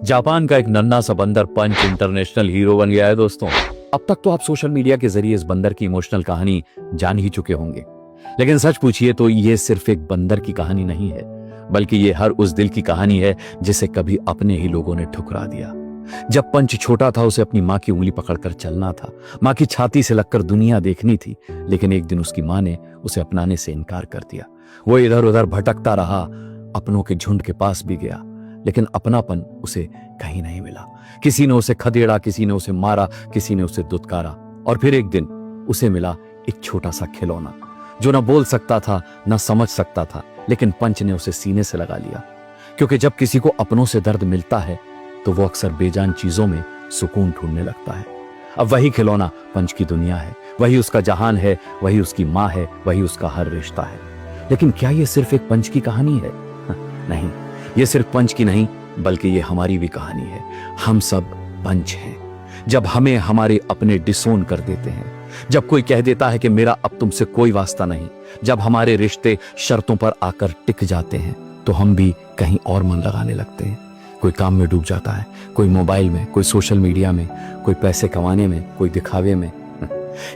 Japan का एक नन्हा सा बंदर पंच इंटरनेशनल हीरो बन गया है दोस्तों। अब तक तो आप सोशल मीडिया के जरिए इस बंदर की इमोशनल कहानी जान ही चुके होंगे, लेकिन सच पूछिए तो ये सिर्फ एक बंदर की कहानी नहीं है, बल्कि ये हर उस दिल की कहानी है जिसे कभी अपने ही लोगों ने ठुकरा दिया। जब पंच छोटा था, उसे अपनी माँ की उंगली पकड़कर चलना था, माँ की छाती से लगकर दुनिया देखनी थी, लेकिन एक दिन उसकी माँ ने उसे अपनाने से इनकार कर दिया। वो इधर उधर भटकता रहा, अपनों के झुंड के पास भी गया, लेकिन अपनापन उसे कहीं नहीं मिला। किसी ने उसे खदेड़ा, किसी ने उसे मारा, किसी ने उसे दुत्कारा, और फिर एक दिन उसे मिला एक छोटा सा खिलौना जो न बोल सकता था न समझ सकता था, लेकिन पंच ने उसे सीने से लगा लिया। क्योंकि जब किसी को अपनों से दर्द मिलता है तो वो अक्सर बेजान चीजों में सुकून ढूंढने लगता है। अब वही खिलौना पंच की दुनिया है, वही उसका जहान है, वही उसकी माँ है, वही उसका हर रिश्ता है। लेकिन क्या ये सिर्फ एक पंच की कहानी है? नहीं, ये सिर्फ पंच की नहीं, बल्कि ये हमारी भी कहानी है। हम सब पंच हैं। जब हमें हमारे अपने डिसोन कर देते हैं, जब कोई कह देता है कि मेरा अब तुमसे कोई वास्ता नहीं, जब हमारे रिश्ते शर्तों पर आकर टिक जाते हैं, तो हम भी कहीं और मन लगाने लगते हैं। कोई काम में डूब जाता है, कोई मोबाइल में, कोई सोशल मीडिया में, कोई पैसे कमाने में, कोई दिखावे में।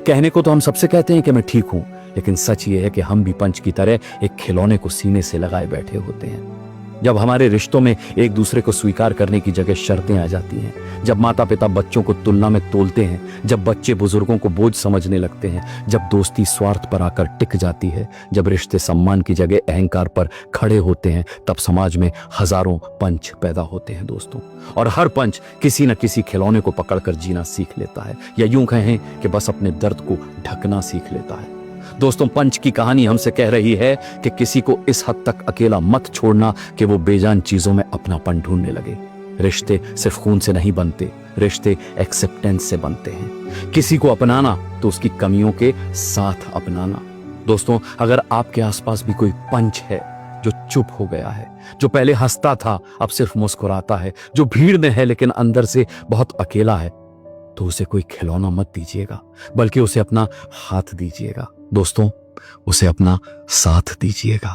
कहने को तो हम सबसे कहते हैं कि मैं ठीक हूं, लेकिन सच ये है कि हम भी पंच की तरह एक खिलौने को सीने से लगाए बैठे होते हैं। जब हमारे रिश्तों में एक दूसरे को स्वीकार करने की जगह शर्तें आ जाती हैं, जब माता पिता बच्चों को तुलना में तोलते हैं, जब बच्चे बुजुर्गों को बोझ समझने लगते हैं, जब दोस्ती स्वार्थ पर आकर टिक जाती है, जब रिश्ते सम्मान की जगह अहंकार पर खड़े होते हैं, तब समाज में हजारों पंच पैदा होते हैं दोस्तों। और हर पंच किसी न किसी खिलौने को पकड़कर जीना सीख लेता है, या यूं कहें कि बस अपने दर्द को ढकना सीख लेता है। दोस्तों, पंच की कहानी हमसे कह रही है कि किसी को इस हद तक अकेला मत छोड़ना कि वो बेजान चीजों में अपनापन ढूंढने लगे। रिश्ते सिर्फ खून से नहीं बनते, रिश्ते एक्सेप्टेंस से बनते हैं। किसी को अपनाना तो उसकी कमियों के साथ अपनाना। दोस्तों, अगर आपके आसपास भी कोई पंच है जो चुप हो गया है, जो पहले हंसता था अब सिर्फ मुस्कुराता है, जो भीड़ में है लेकिन अंदर से बहुत अकेला है, तो उसे कोई खिलौना मत दीजिएगा, बल्कि उसे अपना हाथ दीजिएगा। दोस्तों, उसे अपना साथ दीजिएगा।